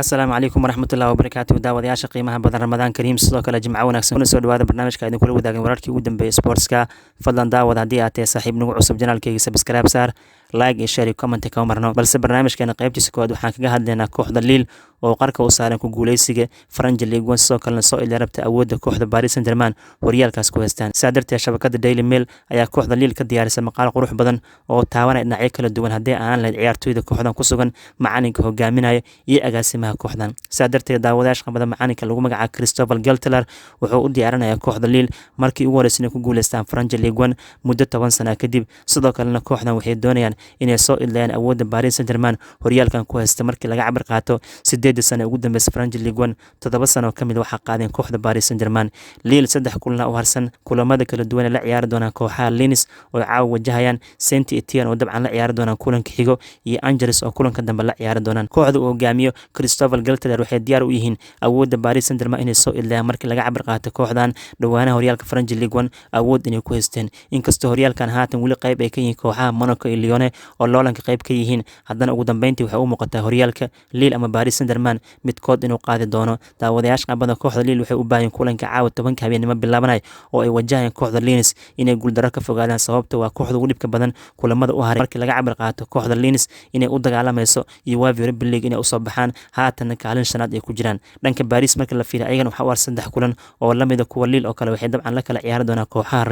asalaamu calaykum waraxmatullahi wabarakaatu daawadayaasha qiimaha badan ramadaan kariim sidoo kale jimco wanaagsan kuna soo dhawaada barnaamijka idin kula wadaagan wararkii ugu dambeeyay sportska fadlan daawad haddii aad tahay saaxiib nagu cusub janaalkayga subscribe saar like iyo share iyo comment kama marno balse barnaamijkeena qaybtiisa koowaad waxaan kaga hadlaynaa kooxda Lille oo qarka u saaran ku guuleysiga French League One sidoo kalena soo ilaalabta awoodda kooxda Paris Saint-Germain horyaalkaas ku haystaan saadarta shabakada Daily Mail ayaa kooxda Lille ka diyaarisay maqaal qurux badan oo taabanaya dhinacyo kala duwan haddii aan lahayd ciyaartooyda kooxdan ku sugan macalinka hogaaminaya iyo agaasimaha kooxdan saadarteeda daawadayaasha qabada macalinka lagu magacaabo Christopher Geltler wuxuu u diyaarinayaa kooxda Lille markii ugu horeysay ku guuleystaan French League One muddo 10 sano kadib sidoo kalena kooxdan waxay doonayaan inay soo ilaalaan awoodda Paris Saint-Germain horyaalkan ku haysta markii laga cabar qaato 8 sano ugu dambeysay French League One 7 sano kamid waxa qaadeen kooxda Paris Saint-Germain Lille 3 kulan oo harsan kulamada kala duwan ee la ciyaari doona kooxaha Lens oo caawa wajahayaan Saint-Etienne oo dabcan la ciyaari doona kulanka xigo iyo Angers oo kulanka dambe la ciyaari doonaan kooxda uu hogaamiyo Christopher Geltler waxay diyaar u yihiin awoodda Paris Saint-Germain inay soo ilaalaan markii laga cabar qaato kooxdan dhawaanaha horyaalka French League One awood inay ku haysteen inkastoo horyaalkan haatan wali qayb ay ka yihiin kooxaha Monaco iyo Lyon oo loolanka qayb ka yihiin haddana ugu dambeyntii waxay u muuqataa horyaalka Lille ama Paris Saint-Germain midkood inuu qaadi doono daawadayaasha qabada kooxda Lille waxay u baahan kulanka caawa 10 habeenimo bilaabanay oo ay wajahayaan kooxda Lens inay guuldaro ka fogaadaan sababtoo waa kooxda ugu dhibka badan kulamada u haray markii laga cabar qaato kooxda Lens inay u dagaalamayso iyo UEFA Europa League inay u soo baxaan haatan kaalin shanaad ay ku jiraan dhanka Paris marka la fiiriyo ayagana waxa u arsan 3 kulan oo lamida kuwa Lille oo kale waxay dabcan la kala ciyaari doonaan kooxaha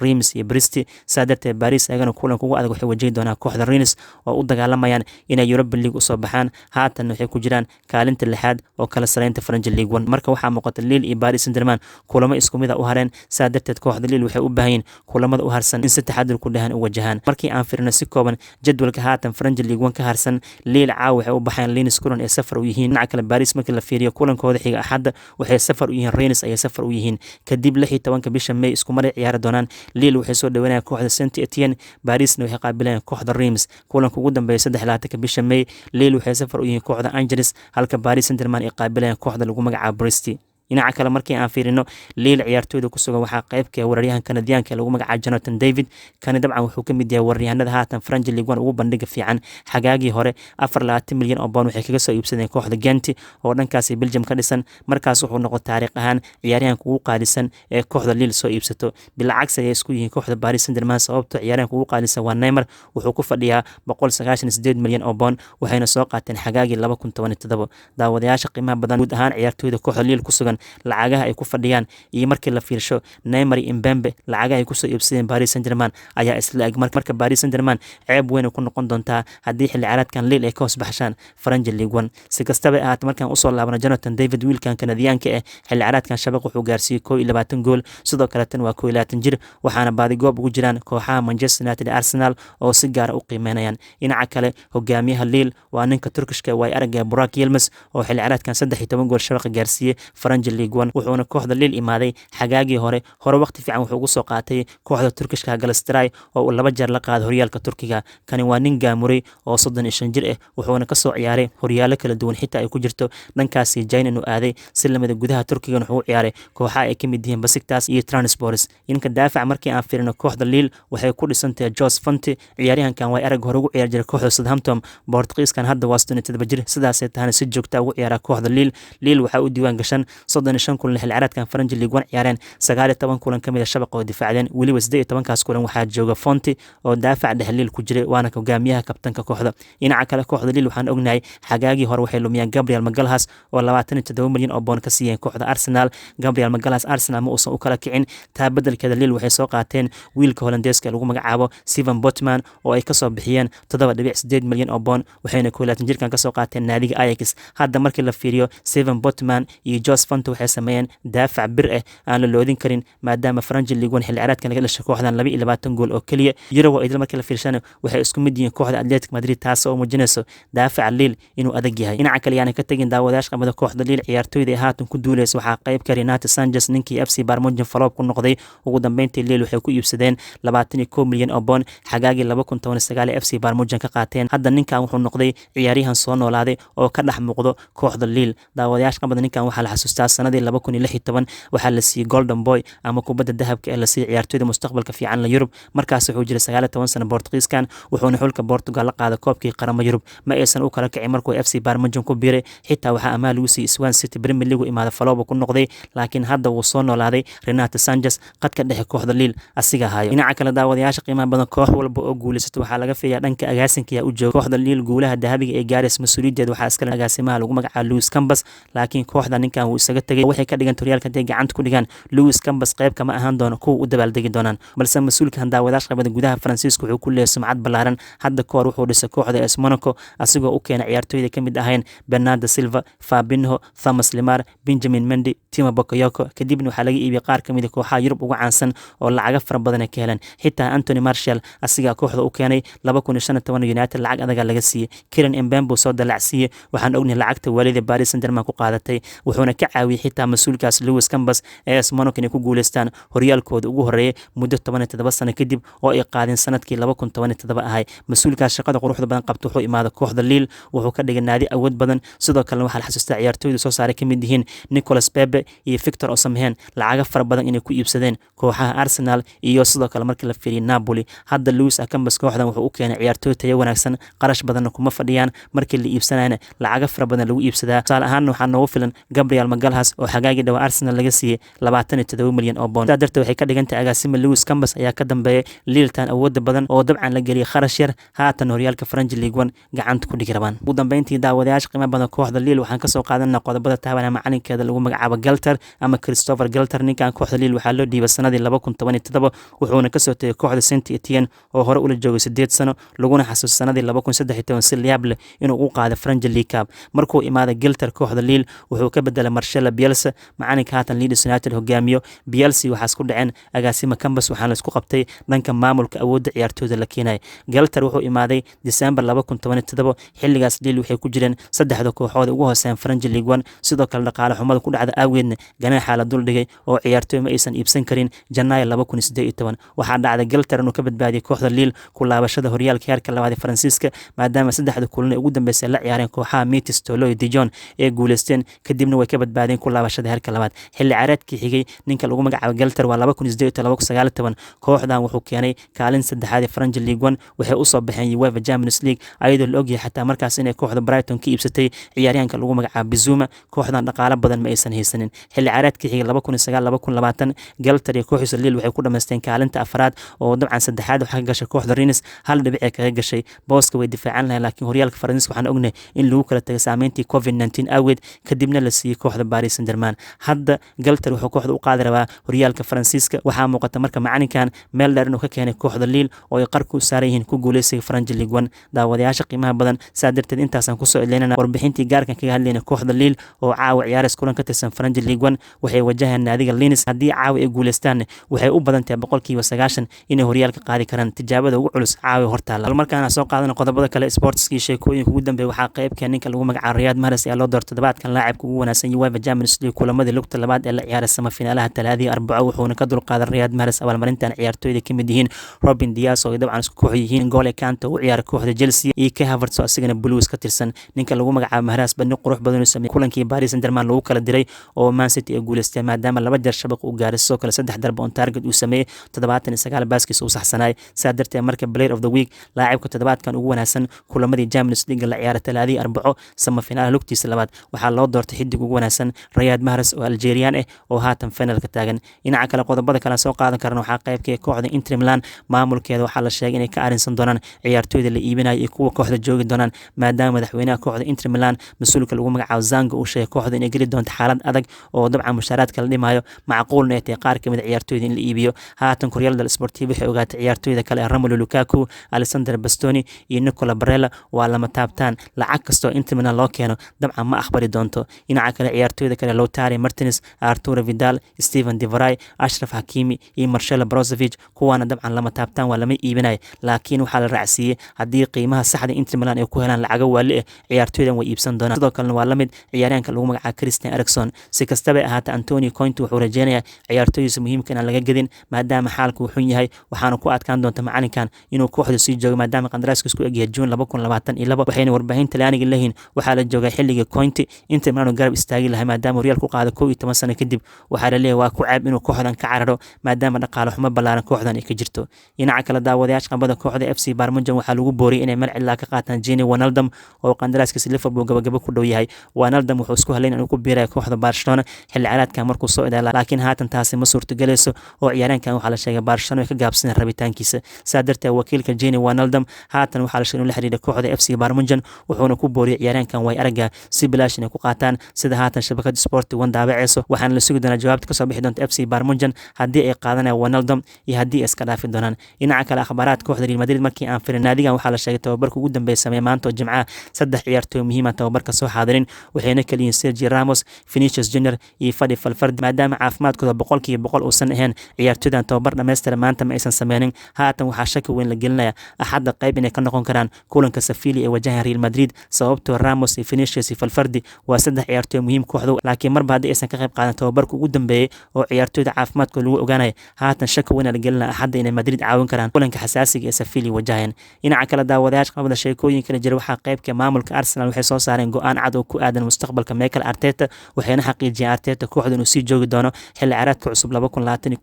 Reims iyo Brest saadartee Paris ayagana kulanka ugu adag waxay wajihi doonaan kooxda Reims oo u dagaalamayaan inay Europa League u soo baxaan haatan waxay ku jiraan kaalinta lixaad oo kala sareynta French League One marka waxaa muuqata Lille iyo Paris Saint-Germain kulamo isku mid ah u hareen saadarteed kooxda Lille waxay u baahan kulamada u harsan in si taxadir ku dhahan u wajahaan markii aan fiirino si kooban jadwalka haatan French League One ka harsan Lille caawa waxay u baxayaan Lens kulan ee safar u yihiin dhinaca kale Paris markii la fiiriyo kulankooda xiga axadda waxay safar u yihiin Reims ayay safar u yihiin kadib 16 bisha May isku mar ciyaari doonaan Lille waxay soo dhaweynayaan kooxda Saint-Etienne Parisna waxay qaabilayaan kooxda Reims kulanka ugu dambeeya 23 bisha May Lille waxay safar u yihiin kooxda Angers halka Paris Saint-Germain ay qaabilayaan kooxda lagu magacaabo Brest dhinaca kale markii aan fiirino Lille ciyaartooyda ku sugan waxaa qayb ka wararyahan Kanadiyaanka lagu magacaabo Jonathan David kan dabcan wuxuu ka mid yahay wararyahanada haatan French League One ugu bandhiga fiican xagaagii hore 24 milyan oo pound waxay kaga soo iibsadeen kooxda Gent oo dhankaas Belgium ka dhisan markaas wuxuu noqday taariikh ahaan ciyaaryahanka ugu qaalisan ee kooxda Lille soo iibsato bilcagsi ay isku yihiin kooxda Paris Saint-Germain sababtoo ciyaaryahanka ugu qaalisan waa Neymar wuxuu ku fadhiyaa 198 milyan oo pound waxayna soo qaateen xagaagii 2017 daawadayaasha qiimaha badan guud ahaan ciyaartooyda kooxda Lille ku sugan lacagaha ay ku fadhiyaan iyo markii la fiirsho Neymar iyo Mbappe lacagaha ay ku soo iibsadeen Paris Saint-Germain ayaa isla eg marka Paris Saint-Germain ceeb weyn ku noqon doontaa haddii xilli ciyaareedkan Lille ay ka hoos baxshaan French League One si kastaba ahaatee markaan u soo laabano Jonathan David wiilkan Kanadiyaanka xilli ciyaareedkan shabaq wuxuu gaarsiiyay 21 gool sidoo kale tan waa 21 jir waxaana baadi goob ugu jiraan kooxaha Manchester United iyo Arsenal oo si gaar ah u qiimeynayaan dhinaca kale hogaamiyaha Lille waa ninka Turkishka way aragay Burak Yilmaz oo xilli ciyaareedkan 13 gool shabaq gaarsiiyay French League One wuxuuna kooxda Lille imaaday xagaagii hore waqti fiican wuxuu ugu soo qaatay kooxda Turkishka Galatasaray oo uu 2 jeer la qaaday horyaalka Turkiga kani waa nin gaamuray oo 35 jir ah wuxuuna ka soo ciyaaray horyaalo kala duwan xitaa ay ku jirto dhankaasi Jain inuu aaday si lamada gudaha Turkiga wuxuu ciyaaray kooxaha ay ka mid yihiin Besiktas iyo Trabzonspor inka daafac markii aan fiirino kooxda Lille waxay ku dhisantahay Jose Fonte ciyaaryahankan way arag hore ugu ciyaar jiray kooxda Southampton Portugiiskan hadda waa 17 jir sidaas ay tahay si joogta ugu ciyaara kooxda Lille waxa uu diiwaan gashan 35 kulan xilli ciyaareedkan French League One ciyaareen 19 kulan kamid ah shabaq oo difaacdeen waliba 18 kaas kulan waxaa jooga Fonte oo daafac dhex Lille ku jiray waana hogaamiyaha kabtanka kooxda dhinaca kale kooxda Lille waxaan ognahay xagaagii hore waxay lumiyaan Gabriel Magalhaes oo 27 milyan oo pound ka siiyeen kooxda Arsenal Gabriel Magalhaes Arsenal ma uusan u kala kicin taa beddelkeeda Lille waxay soo qaateen wiilka Hollandeeska lagu magacaabo Steven Botman oo ay ka soo bixiyeen 7.8 milyan oo pound waxayna 22 jirkan ka soo qaateen naadiga Ajax hadda markii la fiiriyo Steven Botman iyo Jose Fonte waxay sameeyeen daafac bir ah aan la loodin karin maadaama French League One xilli ciyaareedkan laga dhashay kooxdan 22 gool oo kaliya Euro idil markii la fiirsano waxay isku mid yihiin kooxda Atletico Madrid taas oo muujinayso daafac Lille inuu adag yahay dhinaca kale aan ka tagin daawadayaasha qabada kooxda Lille ciyaartooyda ee haatan ku duulaysa waxaa qayb ka Renato Sanches ninkii FC Barcelona faloob ku noqday ugu dambeyntii Lille waxay ku iibsadeen 21 milyan oo pound xagaagii 2019 FC Barcelona ka qaateen hadda ninkan wuxuu noqday ciyaaryahan soo noolaaday oo ka dhex muuqdo kooxda Lille daawadayaasha qabada ninkan waxaa la xasuustaa sanadii 2016 waxaa la siiyey golden boy ama kubadda dahabka ee la siiyey ciyaartooyda mustaqbalka fiican la Yurub markaas wuxuu jiray 19 sano Portugiiskan wuxuuna xulka Portugal la qaaday koobkii qaramada Yurub ma aysan u kala kicin markuu FC Barmajon ku biiray xitaa waxaa amaah lagu siiyey Swansea City Premier League imaada falooba ku noqday laakiin hadda wuu soo noolaaday Renato Sanches qadka dhexe kooxda Lille asiga hayo dhinaca kale daawadayaasha qiimaha badan koox walba oo guuleysatay waxaa laga filayaa dhanka agaasinka u jooga kooxda Lille guulaha dahabiga ee gaaraysa mas'uuliyadeed waxaa iska agaasimaha lagu magacaabo Luis Campos laakiin kooxda ninkan wuu isaga tagay waxay ka dhigan horyaalka haday gacanta ku dhigaan Luis Campos qayb kama ahaan doono kuwa u dabaaldegi doonaan balse mas'uulkan daawadayaasha qabada gudaha Faransiiska wuxuu ku leeyahay sumcad ballaaran hadda koor wuxuu dhisay kooxda AS Monaco asigoo u keenay ciyaartooyda kamid ahayn Bernardo Silva Fabinho Thomas Lemar Benjamin Mendy Timo Bakayoko kadibna waxaa laga iibiyay qaar kamid ah kooxaha Yurub uga caansan oo lacag fara badan ka heleen xitaa Anthony Martial asiga kooxda u keenay 2015 United lacag adag laga siiyay Kylian Mbappe soo dalacsiiyay waxaan ognahay lacagta waalida Paris Saint-Germain ku qaadatay wuxuuna ka caawiyay xitaa mas'uulkaas Luis Campos ee AS Monaco inay ku guuleystaan horyaalkooda ugu horeeyay muddo 17 sano kadib oo ay qaadeen sanadkii 2017 ahay mas'uulkaas shaqada quruxda badan qabto wuxuu imaado kooxda Lille wuxuu ka dhigay naadi awood badan sidoo kale waxaa la xasuustaa ciyaartooyda soo saaray kamid yihiin Nicolas Pepe iyo Victor Osimhen lacag fara badan inay ku iibsadeen kooxaha Arsenal iyo sidoo kale markii la fiiriyay Napoli hadda Luis Campos kooxdan wuxuu u keenay ciyaartooy tayo wanaagsan qarash badan kuma fadhiyaan markii la iibsanayna lacag fara badan lagu iibsadaa saal ahaan waxaa noogu filan Gabriel Magalhaes oo xagaagii dhaw Arsenal laga siiyay 27 milyan oo pound darteed waxay ka dhigantahay agaasima Luis Campos ayaa ka dambeeyay Lille tan awood badan oo dabcan la geliyay kharash yar haatan horyaalka French League 1 gacanta ku dhigi rabaan ugu dambeyntii daawadayaasha qiimo badan kooxda Lille waxaan ka soo qaadanaa qodobada taabanaya macalinkeeda lagu magacaabo Galter ama Christopher Galter ninkan kooxda Lille waxaa loo dhiibay sanadii 2017 wuxuuna ka soo tagay kooxda Saint-Étienne oo hore ula joogay 8 sano laguna xasuus sanadii 2013 si liyaab leh inuu u qaaday French League Cup markuu imaaday Galter kooxda Lille wuxuu ka bedelay Marcelo Bielsa macalinka haatan Leeds United hogaamiyo Bielsa waxaa isku dhaceen agaasima Campos waxaana isku qabtay dhanka maamulka awoodda ciyaartooyda la keenay Galter wuxuu imaaday December 2017 xilligaas Lille waxay ku jireen saddexda kooxood ugu hooseeyay French League 1 sidoo kale dhaqaale xumada ku dhacda awgeedna ganaaxa la dul dhigay oo ciyaartooy ma aysan iibsan karin Janaayo 2018 waxaa dhacday Galter inuu ka badbaadiyay kooxda Lille ku laabashada horyaalka heerka labaad ee Faransiiska maadaama saddexda kulan ee ugu dambeysay la ciyaareen kooxaha Metz Tolo iyo Dijon ee guuleysteen kadibna way ka badbaadeen ku laabashada heerka labaad xilli ciyaareedkii xigay ninka lagu magacaabo Galter waa 2018 kooxdan wuxuu keenay kaalin saddexaad ee French League 1 waxay u soo baxeen UEFA Champions League ayadoo la ogyahay xataa markaas inay kooxda Brighton ka iibsatay ciyaaryahanka lagu magacaabo Bizuma kooxdan dhaqaale badan ma aysan haysanin xilli ciyaareedkii xigay 2019-2020 Galter iyo kooxda Lille waxay ku dhameysteen kaalinta afraad oo dabcan saddexaad waxa ka gashay kooxda Rennes hal dhibic ay kaga gashay booska way difaacan lahayn laakiin horyaalka Faransiiska waxaan ognahay in lagu kala tagay saameyntii COVID-19 awgeed kadibna la siiyay kooxda Paris Saint-Germain hadda Galter wuxuu kooxda u qaadi rabaa horyaalka Faransiiska waxaa muuqata marka macalinkan meel dheer inuu ka keenay kooxda Lille oo ay qarku saaran yihiin ku guuleysiga French League 1 daawadayaasha qiimaha badan saadirteed intaasan ku soo ileynana warbixintii gaarkan kaga hadlayna kooxda Lille oo caawa ciyaaris kulan ka tirsan French League 1 waxay wajahayaan naadiga Lens haddii caawa ay guuleystaan waxay u badan tahay 90% inay horyaalka qaadi karaan tijaabada ugu culus caawa hortaala markaana soo qaadana qodobada kale sportskii sheekooyinka ugu dambeeyay waxaa qaybka ninka lagu magacaabo Riyad Mahrez ayaa loo doortay toddobaadkan laacibka ugu wanaagsan UEFA Champions League kulamada lugta labaad ee la ciyaaray semifinalaha talaadii Arbaco wuxuuna ka dulqaaday Riyad Mahrez abaalmarintan ciyaartooyda kamid yihiin Robin Dias oo dabcan isku koox yihiin N'Golo Kante oo ciyaar kooxda Chelsea iyo Kai Havertz oo asigana Blues ka tirsan ninka lagu magacaabo Mahrez badni qurux badan u sameeyay kulankii Paris Saint-Germain lagu kala diray oo Man City ay guuleystay maadaama laba jeer shabaq uu gaaray sidoo kale saddex darbo on target uu sameeyay 79 baaskiis uu saxsanay saadartay marka Player of the Week laacibka toddobaadkan ugu wanaagsan kulamadii Champions League la ciyaaray talaadii Arbaco semifinal lugtiisa labaad waxaa loo doortay xidig ugu wanaagsan Riyad Mahrez oo Algerian ah oo haatan finalka taagan dhinaca kale qodobada kale soo qaadan karna waxaa qaybka kooxda Inter Milan maamulkeeda waxaa la sheegay inay ka arinsan doonaan ciyaartooyda la iibinayo iyo kuwa kooxda joogi doonaan maadaama madaxweynaha kooxda Inter Milan mas'uulka lagu magacaabo Zanga uu sheegay kooxda inay geli doonto xaalad adag oo dabcan mushaaraadka la dhimayo macquulna ay tahay qaar kamid ciyaartooyda in la iibiyo haatan Corriere dello Sportivo waxay ogaatay ciyaartooyda kale Romelu Lukaku Alessandro Bastoni iyo Nicola Barella waa lama taabtaan lacag kastoo Inter Milan loo keeno dabcan ma aqbali doonto dhinaca kale ciyaartooyda kale Lautaro Martinez Arturo Vidal Steven De Vrij Ashraf Hakimi iyo Marcelo Brozovic kuwaana dabcan lama taabtaan waa lama iibinay laakiin waxaa la raacsiiyay haddii qiimaha saxda Inter Milan ay ku helaan lacago waali ah ciyaartooydan way iibsan doonaan sidoo kale waa la mid ciyaaryahanka lagu magacaabo Christian Eriksen si kastaba ahaata Antonio Conte wuxuu rajeynayaa ciyaartooydiisa muhiimka in aan laga gadin maadaama xaalku uu xun yahay waxaana ku adkaan doonta macalinkan inuu kooxda sii joogo maadaama qandaraaska isku egyahay June 2022 waxayna warbaahinta Talyaaniga leeyihiin waxaa la joogaa xilliga Conte Inter Milan garab istaagi lahaa maadaama maadaama Real ku qaado 11 sano kadib waxaa la leeyahay waa ku ceeb inuu kooxdan ka cararo maadaama dhaqaale xumo ballaaran kooxdan ay ka jirto dhinaca kale daawadayaasha qambada kooxda FC Bayern Munchen waxaa lagu booriyay inay meel cidla ka qaataan Gini Wijnaldum oo qandaraaskiisa Liverpool gabagaba ku dhow yahay Wijnaldum wuxuu isku haleyn inuu ku biirayo kooxda Barcelona xilli ciyaareedkan markuu soo idaalay laakiin haatan taasi ma suurtagelayso oo ciyaaryahankan waxaa la sheegay Barcelona ay ka gaabsan rabitaankiisa saa darteed wakiilka Gini Wijnaldum haatan waxaa la sheegay inuu la xiriiray kooxda FC Bayern Munchen wuxuuna ku booriyay ciyaaryahankan way araga si bilaash inay ku qaataan sida haatan shabakada Sport 1 daabaceyso waxaana la sugi doonaa jawaabta ka soo bixi doonta FC Bayern Munchen haddii ay qaadanayaan Wijnaldum iyo haddii ay iska dhaafi doonaan dhinaca kale akhbaaraadka kooxda Real Madrid markii aan firin naadigan waxaa la sheegay tababarka ugu dambeeyay sameeyay maanta oo Jimcaha 3 ciyaartoy muhiim ah tababarka soo xaadirin waxayna kala yihiin Sergio Ramos, Vinicius Junior iyo Fadi Valverde maadaama caafimaadkooda 100% uusan ahayn ciyaartoydan tababar dhameystiran maanta ma aysan sameynin haatan waxaa shaki weyn la gelinaya axadda qayb inay ka noqon karaan kulanka Sevilla ee wajahan Real Madrid sababtoo Ramos iyo Vinicius iyo Valverde waa 3 ciyaartoy muhiim kooxda laakiin marba haddii aysan ka qayb qaadan tababarka ugu dambeeyay oo ciyaartoyda caafimaadkooda lagu ogaanaya haatan shaki weyn la gelinaya axadda inay Madrid caawin karaan kulanka xasaasiga ee Sevilla wajahan dhinaca kale daawadayaasha qamada sheekooyin kala jira waxaa qaybka maamulka Arsenal waxay soo saareen go'aan cad oo ku aadan mustaqbalka Mikel Arteta waxayna xaqiijiyeen Arteta kooxda inuu sii joogi doono xilli ciyaareedka cusub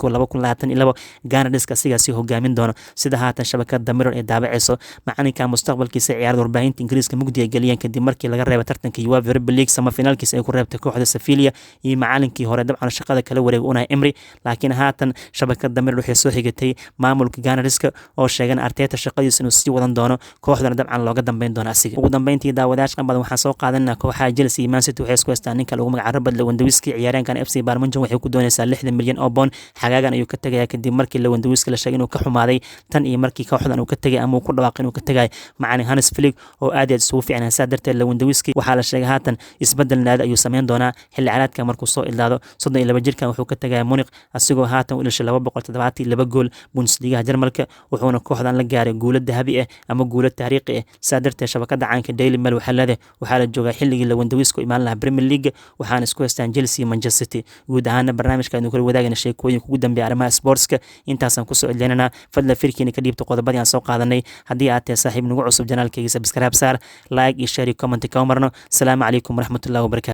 2021-2022 Gunners-ka sidaasi hogaamin doono sida haatan shabakada Mirror ee daabaceyso macalinka mustaqbalkiisa ciyaarada warbaahinta Ingiriiska mugdi ay galiyeen kadib markii laga reebay tartanka UEFA Europa League semifinalkiisa ay ku reebtay kooxda Sevilla iyo macalinkii hore dabcan shaqada kala wareegay Unai Emery laakiin haatan shabakada Mirror waxay soo xigatay maamulka Gunners-ka oo sheegan Arteta shaqadiisa inuu sii wadan doono kooxdana dabcan looga dambeyn doono asiga ugu dambeyntii daawadayaasha qambada waxaan soo qaadanaa kooxaha Chelsea iyo Man City waxay isku haystaan ninka lagu magacaabo Lewandowski ciyaaryahankan FC Bayern Munchen waxay ku doonaysaa 60 milyan oo pound xagaagan ayuu ka tagayaa kadib markii Lewandowski la sheegay inuu ka xumaaday tan iyo markii kooxdan uu ka tagay ama uu ku dhawaaqay inuu ka tagay macallin Hannes Flick oo aad iyo aad isugu fiicnaa saa darteed Lewandowski waxaa la sheegay haatan isbedel naadi ayuu sameyn doonaa xilli ciyaareedka markuu soo ilaado 32 jirkan wuxuu ka tagayaa Munich asigoo haatan u dhashay 272 gool Bundesliga Jarmalka wuxuuna kooxdan la gaaray guulo dahabi ah ama guulo taariikhi ah saa darteed shabakada caanka Daily Mail waxaa la joogaa xilligii Lewandowski imaan lahaa Premier League waxaana isku haystaan Chelsea iyo Manchester City guud ahaan barnaamijka aynu kula wadaagayna sheekooyinka ugu dambeeya arrimaha sportska intaasaan kusoo celinayna fadlan firkiina ka dhiibta qodobadii aan soo qaadanay haddii aad tahay saaxiib nagu cusub janaalkayga subscribe saar like iyo share iyo comment ka marno asalaamu calaykum waraxmatullaahi wabarakaatu